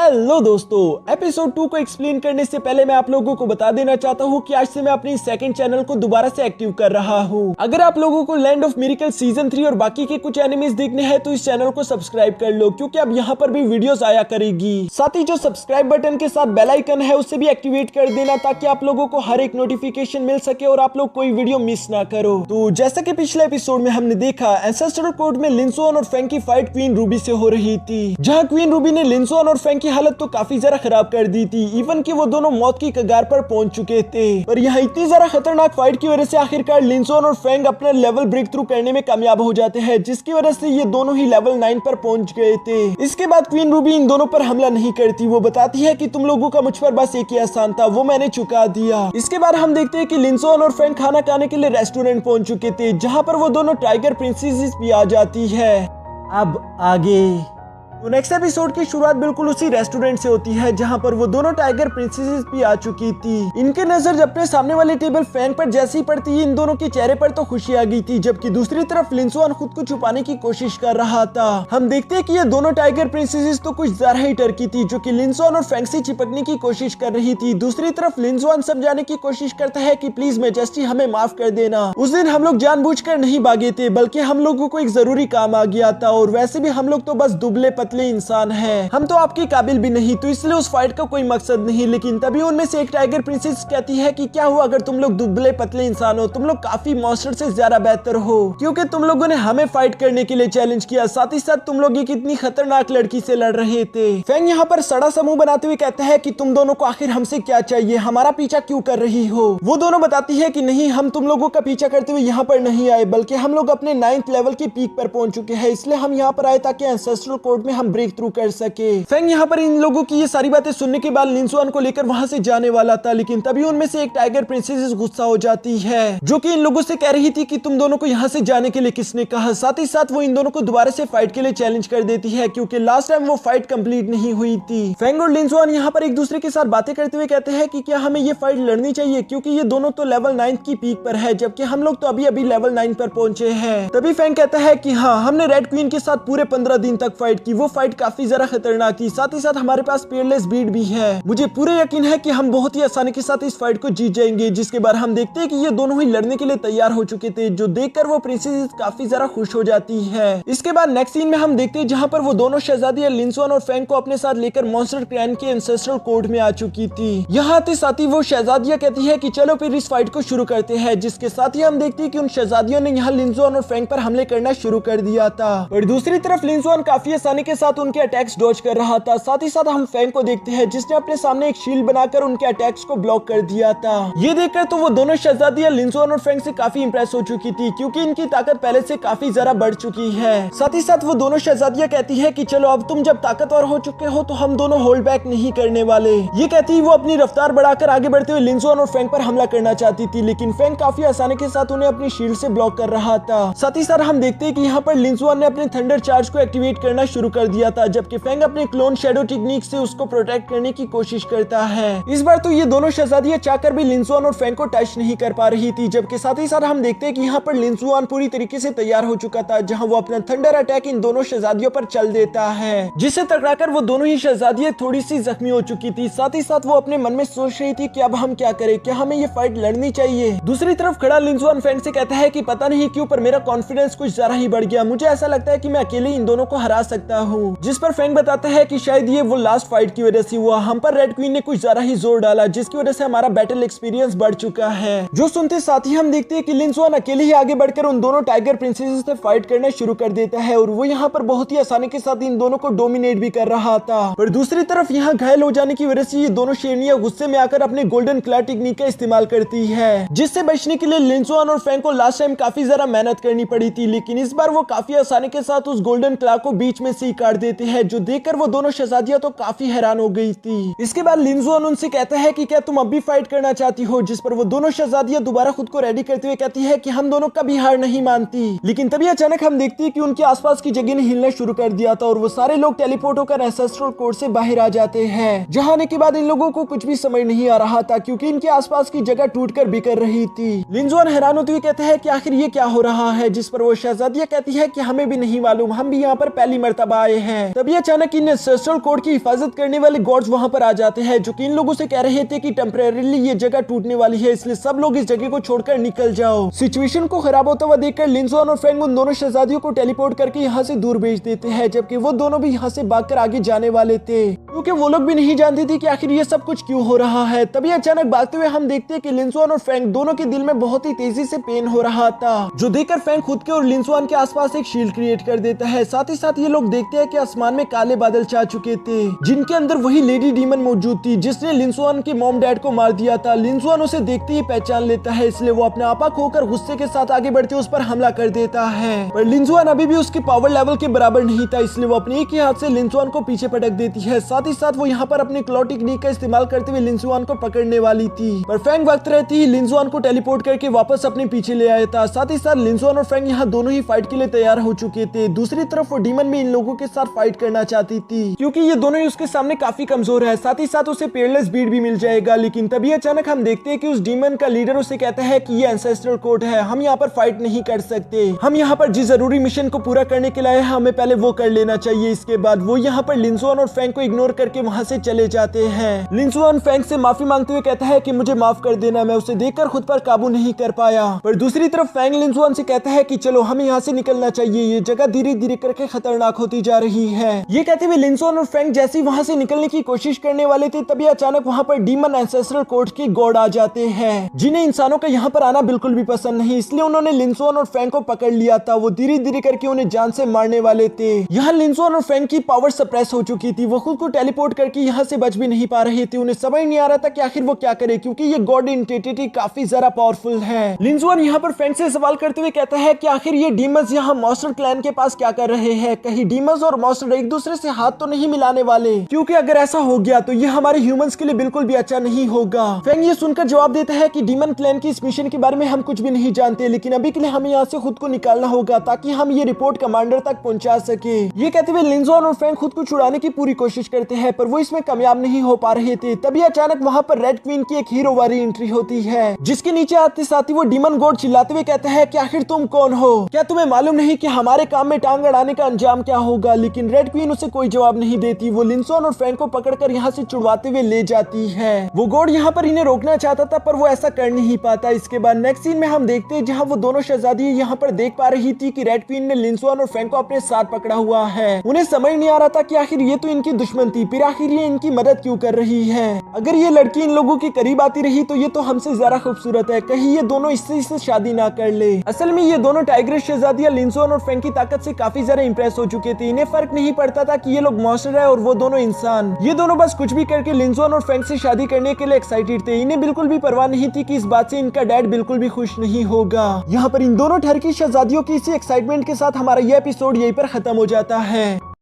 Hello दोस्तों, episode 2 को explain करने से पहले मैं आप लोगों को बता देना चाहता हूँ कि आज से मैं अपनी सेकंड चैनल को दोबारा से एक्टिव कर रहा हूँ। अगर आप लोगों को लैंड ऑफ मिरेकल सीजन 3 और बाकी के कुछ एनिमेज देखने हैं तो इस चैनल को सब्सक्राइब कर लो, क्योंकि अब यहाँ पर भी वीडियोस आया करेगी। साथ ही जो सब्सक्राइब बटन के साथ बेल आइकन है उसे भी एक्टिवेट कर देना, ताकि आप लोगों को हर एक नोटिफिकेशन मिल सके और आप लोग कोई वीडियो मिस ना करो। तो जैसा कि पिछले एपिसोड में हमने देखा, एंसेस्ट्रल कोर्ट में लिंसुआन और फैंग की फाइट क्वीन रूबी से हो रही थी, जहाँ क्वीन रूबी ने लिंसुआन और फैंग की हालत तो काफी ज्यादा खराब कर दी थी। इवन कि वो दोनों मौत की कगार पर पहुंच चुके थे। पर यहाँ इतनी ज्यादा खतरनाक फाइट की वजह से आखिरकार लिंसुआन और फैंग अपना लेवल ब्रेक थ्रू करने में कामयाब हो जाते हैं, जिसकी वजह से ये दोनों ही लेवल 9 पर पहुंच गए थे। इसके बाद क्वीन रूबी इन दोनों पर हमला नहीं करती। वो बताती है कि तुम लोगों का मुझ पर बस एक ही एहसान था, वो मैंने चुका दिया। इसके बाद हम देखते हैं कि लिंसुआन और फैंग खाना खाने के लिए रेस्टोरेंट पहुंच चुके थे, जहाँ पर वो दोनों टाइगर प्रिंसेस भी आ जाती है। अब आगे तो नेक्स्ट एपिसोड की शुरुआत बिल्कुल उसी रेस्टोरेंट से होती है, जहां पर वो दोनों टाइगर प्रिंसेसेस भी आ चुकी थी। इनके नजर अपने सामने वाले टेबल फैंग पर जैसी पड़ती है, इन दोनों के चेहरे पर तो खुशी आ गई थी, जबकि दूसरी तरफ लिंसुआन खुद को छुपाने की कोशिश कर रहा था। हम देखते हैं कि ये दोनों टाइगर प्रिंसेसेस तो कुछ ज्यादा ही डर की थी, जो कि लिंसुआन और फैंग से चिपकने की कोशिश कर रही थी। दूसरी तरफ लिंसुआन समझाने की कोशिश करता है कि प्लीज मेजेस्टी हमें माफ कर देना, उस दिन हम लोग जानबूझकर नहीं भागे थे, बल्कि हम लोगों को एक जरूरी काम आ गया था, और वैसे भी हम लोग तो बस दुबले पतले इंसान है, हम तो आपके काबिल भी नहीं, तो इसलिए उस फाइट का कोई मकसद नहीं। लेकिन तभी उनमें से एक टाइगर प्रिंसेस कहती है कि क्या हुआ अगर तुम लोग दुबले पतले इंसान हो, तुम लोग काफी मॉन्स्टर से ज्यादा बेहतर हो, क्योंकि तुम लोगों ने हमें फाइट करने के लिए चैलेंज किया, साथ ही साथ तुम लोग एक इतनी खतरनाक लड़की से लड़ रहे थे। फैंग यहाँ पर सड़ा समूह बनाते हुए कहता है कि तुम दोनों को आखिर हमसे क्या चाहिए, हमारा पीछा क्यों कर रही हो। वो दोनों बताती है कि नहीं, हम तुम लोगों का पीछा करते हुए यहाँ पर नहीं आए, बल्कि हम लोग अपने 9th लेवल की पीक पर पहुंच चुके हैं, इसलिए हम यहाँ पर आए ताकि एंसेस्ट्रल कोर्ट में हम ब्रेक थ्रू कर सके। फैंग यहाँ पर इन लोगों की ये सारी बातें सुनने के बाद लिंसुआन को लेकर वहां से जाने वाला था, लेकिन तभी उनमें से एक टाइगर प्रिंसेस गुस्सा हो जाती है, जो कि इन लोगों से कह रही थी कि तुम दोनों को यहाँ से जाने के लिए किसने कहा। साथ ही साथ वो इन दोनों को दोबारा से फाइट के लिए चैलेंज कर देती है, क्योंकि लास्ट टाइम वो फाइट कंप्लीट नहीं हुई थी। फैंग और लिंसुआन यहाँ पर एक दूसरे के साथ बातें करते हुए कहते हैं कि क्या हमें ये फाइट लड़नी चाहिए, क्योंकि ये दोनों तो लेवल 9 की पीक पर है, जबकि हम लोग तो अभी अभी लेवल 9 पर पहुंचे हैं। तभी फैंग कहता है कि हाँ, हमने रेड क्वीन के साथ पूरे 15 दिन तक फाइट की, वो फाइट काफी ज्यादा खतरनाक थी, साथ ही साथ हमारे पास पेयरलेस बीड भी है। मुझे पूरे यकीन है कि हम बहुत ही आसानी के साथ इस फाइट को जीत जाएंगे। जिसके बाद हम देखते हैं कि ये दोनों ही लड़ने के लिए तैयार हो चुके थे, जो देखकर वो प्रिंसेस काफी ज्यादा खुश हो जाती है। इसके बाद नेक्स्ट सीन में हम देखते हैं जहाँ पर वो दोनों शहजादी लिंसुआन और फैंग को अपने साथ लेकर मॉन्स्टर क्लैन के एंसेस्ट्रल कोर्ट में आ चुकी थी। यहाँ आते साथ ही वो शहजादियां कहती है कि चलो फिर इस फाइट को शुरू करते हैं, जिसके साथ ही हम देखते हैं कि उन शहजादियों ने यहाँ लिंसुआन और फैंग पर हमले करना शुरू कर दिया था, और दूसरी तरफ लिंसुआन काफी आसानी के साथ उनके अटैक्स डॉज कर रहा था। साथ ही साथ हम फैंग को देखते हैं, जिसने अपने सामने एक शील्ड बनाकर उनके अटैक्स को ब्लॉक कर दिया था। ये देखकर तो वो दोनों शहजादियां लिंसुआन और फैंग से काफी इंप्रेस हो चुकी थी, क्योंकि इनकी ताकत पहले से काफी ज्यादा बढ़ चुकी है। साथ ही साथ वो दोनों शहजादियां कहती है कि चलो अब तुम जब ताकतवर हो चुके हो तो हम दोनों होल्ड बैक नहीं करने वाले। ये कहती ही वो अपनी रफ्तार बढ़ाकर आगे बढ़ते हुए लिंसुआन और फैंग पर हमला करना चाहती थी, लेकिन फैंग काफी आसानी के साथ उन्हें अपनी शील्ड से ब्लॉक कर रहा था। साथ ही साथ हम देखते हैं कि यहाँ पर लिंसुआन ने अपने थंडर चार्ज को एक्टिवेट करना शुरू कर दिया था, जबकि फैंग अपने क्लोन शैडो टेक्निक से उसको प्रोटेक्ट करने की कोशिश करता है। इस बार तो ये दोनों शहजादियां चाहकर भी लिंसुआन और फैंग को टच नहीं कर पा रही थी, जबकि साथ ही साथ हम देखते हैं कि यहाँ पर लिंसुआन पूरी तरीके से तैयार हो चुका था, जहाँ वो अपना थंडर अटैक इन दोनों शहजादियों पर चल देता है, जिससे टकराकर वो दोनों ही शहजादियां थोड़ी सी जख्मी हो चुकी थी। साथ ही साथ वो अपने मन में सोच रही थी कि अब हम क्या करें, क्या हमें ये फाइट लड़नी चाहिए। दूसरी तरफ खड़ा लिंसुआन फैंग से कहता है कि पता नहीं क्यों पर मेरा कॉन्फिडेंस कुछ ज्यादा ही बढ़ गया, मुझे ऐसा लगता है कि मैं अकेले इन दोनों को हरा सकता हूँ। जिस पर फैंग बताता है कि शायद ये वो लास्ट फाइट की वजह से हुआ, हम पर रेड क्वीन ने कुछ ज्यादा ही जोर डाला, जिसकी वजह से हमारा बैटल एक्सपीरियंस बढ़ चुका है। जो सुनते साथ ही हम देखते हैं कि लिंसुआन अकेले ही आगे बढ़कर उन दोनों टाइगर प्रिंसेस से फाइट करना शुरू कर देता है, और वो यहाँ पर बहुत ही आसानी के साथ इन दोनों को डोमिनेट भी कर रहा था। पर दूसरी तरफ यहाँ घायल हो जाने की वजह से ये दोनों शेरनियां गुस्से में आकर अपने गोल्डन क्ला टेक्निक का इस्तेमाल करती है, जिससे बचने के लिए लिंसुआन और फैंग को लास्ट टाइम काफी ज्यादा मेहनत करनी पड़ी थी, लेकिन इस बार वो काफी आसानी के साथ उस गोल्डन क्ला को बीच में से ही काट देते हैं, जो देखकर वो दोनों शहजादियां तो काफी हैरान हो गई थी। इसके बाद लिंसुआन उनसे कहता है कि क्या तुम अब भी फाइट करना चाहती हो, जिस पर वो दोनों शहजादियां दोबारा खुद को रेडी करते हुए कहती है कि हम दोनों कभी हार नहीं मानती। लेकिन तभी अचानक हम देखती है कि उनके आसपास की जगह ने हिलना शुरू कर दिया था, और वो सारे लोग टेलीपोर्ट होकर एंसेस्ट्रल कोर्ट से बाहर आ जाते हैं, जहाँ आने के बाद इन लोगों को कुछ भी समझ नहीं आ रहा था, क्योंकि इनके आसपास की जगह टूटकर बिखर रही थी। लिंसुआन हैरान होते हुए कहते हैं कि आखिर ये क्या हो रहा है, जिस पर वो शहजादियां कहती है कि हमें भी नहीं मालूम, हम भी यहाँ पर पहली मर्तबा आए हैं। तभी अचानक इन एंसेस्ट्रल कोड की हिफाजत करने वाले गॉड्स वहाँ पर आ जाते हैं, जो कि इन लोगों से कह रहे थे कि टेम्परेरीली ये जगह टूटने वाली है, इसलिए सब लोग इस जगह को छोड़कर निकल जाओ। सिचुएशन को खराब होता हुआ देखकर लिंजुआन और फेंग उन दोनों शहजादियों को टेलीपोर्ट करके यहाँ से दूर भेज देते हैं, जबकि वो दोनों भी यहाँ से भागकर आगे जाने वाले थे, क्योंकि वो लोग भी नहीं जानते थे कि आखिर ये सब कुछ क्यों हो रहा है। तभी अचानक भागते हुए हम देखते हैं कि लिंजुआन और फेंग दोनों के दिल में बहुत ही तेजी से पेन हो रहा था, जो देखकर फेंग खुद के और लिंजुआन के आसपास एक शील्ड क्रिएट कर देता है। साथ ही साथ ये लोग देखते हैं कि आसमान में काले बादल छा चुके थे, जिनके अंदर वही लेडी डीमन मौजूद थी जिसने लिंजुआन के मॉम डैड को मार दिया था। लिंजुआन उसे देखते ही पहचान लेता है, इसलिए वो अपने आपा खोकर गुस्से के साथ आगे बढ़ते उस पर हमला कर देता है, पर लिंजुआन अभी भी उसके पावर लेवल के बराबर नहीं था, इसलिए वो अपने एक ही हाथ से लिंजुआन को पीछे पटक देती है। साथ ही साथ वो यहाँ पर अपनी क्लॉ टेक्निक का इस्तेमाल करते हुए लिंजुआन को पकड़ने वाली थी, पर फेंग वक्त रहती ही लिंजुआन को टेलीपोर्ट करके वापस अपने पीछे ले आया था। साथ ही साथ लिंजुआन और फेंग यहाँ दोनों ही फाइट के लिए तैयार हो चुके थे। दूसरी तरफ वो डीमन भी इन लोगों के साथ फाइट करना चाहती थी, क्योंकि ये दोनों ही उसके सामने काफी कमजोर है। साथ ही साथ उसे पेयरलेस बीट भी मिल जाएगा, लेकिन तभी अचानक हम देखते हैं कि उस डीमन का लीडर उसे कहता है कि ये एंसेस्ट्रल कोड है, हम यहाँ पर फाइट नहीं कर सकते, हम यहाँ पर जिस जरूरी मिशन को पूरा करने के लिए हमें पहले वो कर लेना चाहिए। इसके बाद वो यहाँ पर लिंजुआन और फेंग को इग्नोर करके वहाँ से चले जाते हैं। लिंजुआन फेंग से माफी मांगते हुए कहता है कि मुझे माफ कर देना, मैं उसे देखकर खुद पर काबू नहीं कर पाया। पर दूसरी तरफ फेंग लिंजुआन से कहता है कि चलो हमें यहाँ से निकलना चाहिए, ये जगह धीरे धीरे करके खतरनाक होती जा रही है। ये कहते हुए लिंजुआन और फेंग जैसे वहाँ से निकलने की कोशिश करने वाले थे, तभी अचानक वहाँ पर डीमन एंसेस्ट्रल कोड के गॉड आ जाते हैं, जिन्हें इंसानों का यहाँ पर आना बिल्कुल भी पसंद नहीं, इसलिए उन्होंने लिंजुआन और फेंग को पकड़ लिया था। वो धीरे धीरे करके उन्हें जान से मारने वाले थे। यहाँ लिंजुआन और फेंग की पावर सप्रेस हो चुकी थी, वो खुद को टेलीपोर्ट करके यहाँ से बच भी नहीं पा रहे थे। उन्हें समझ नहीं आ रहा था कि आखिर वो क्या करे, क्योंकि ये गॉड एंटिटी काफी ज्यादा पावरफुल है। लिंजुआन यहाँ पर फेंग से सवाल करते हुए कहता है कि आखिर ये डीमंस यहाँ मॉन्स्टर क्लैन के पास क्या कर रहे हैं, कहीं डीमंस और मॉन्स्टर एक दूसरे से हाथ तो नहीं मिलाने वाले, क्योंकि अगर ऐसा हो गया तो ये हमारे ह्यूमंस के लिए बिल्कुल भी अच्छा नहीं होगा। फेंग ये सुनकर जवाब देता है कि डीमन क्लैन की इस मिशन के बारे में हम कुछ भी नहीं जानते, लेकिन अभी के लिए हमें यहाँ से खुद को निकालना होगा ताकि हम ये रिपोर्ट कमांडर तक पहुंचा सके। ये कहते हुए लिंजुआन और फेंग खुद को छुड़ाने की पूरी कोशिश करते हैं, पर वो इसमें कामयाब नहीं हो पा रहे थे। तभी अचानक वहाँ पर रेड क्वीन की एक हीरो वाली एंट्री होती है, जिसके नीचे आते साथ ही वो डीमन गॉड चिल्लाते हुए कहता है कि आखिर तुम कौन हो, क्या तुम्हें मालूम नहीं कि हमारे काम में टांग अड़ाने का अंजाम क्या होगा। लेकिन रेड क्वीन उसे कोई जवाब नहीं देती, वो लिंजुआन और फेंग को पकड़कर यहाँ से छुड़वाते हुए ले जाती है। वो गॉड यहाँ पर इन्हें रोकना चाहता था, पर वो ऐसा कर नहीं पाता। इसके बाद नेक्स्ट सीन में हम देखते हैं जहाँ वो दोनों शहजादी यहाँ पर देख पा रही थी कि रेड क्वीन ने लिंजुआन और फेंग को अपने साथ पकड़ा हुआ है। उन्हें समझ नहीं आ रहा था कि आखिर ये तो इनकी दुश्मन थी, फिर आखिर ये इनकी मदद क्यों कर रही है। अगर ये लड़की इन लोगों के करीब आती रही तो ये तो हमसे ज्यादा खूबसूरत है, कहीं ये दोनों इससे शादी ना कर ले। असल में ये दोनों टाइग्रेस शहजादियां लिंजुआन और फेंग की ताकत से काफी ज्यादा इंप्रेस हो चुके थे। इन्हें फर्क नहीं पड़ता था कि ये लोग मॉन्स्टर है और वो दोनों इंसान। ये दोनों बस कुछ भी करके लिंजुआन और फेंग से शादी करने के लिए एक्साइटेड थे। इन्हें बिल्कुल भी परवाह नहीं थी कि इस बात से इनका डैड बिल्कुल भी खुश नहीं होगा। यहाँ पर इन दोनों टर्की शहजादियों की इसी एक्साइटमेंट के साथ हमारा ये एपिसोड यहीं पर खत्म हो जाता है।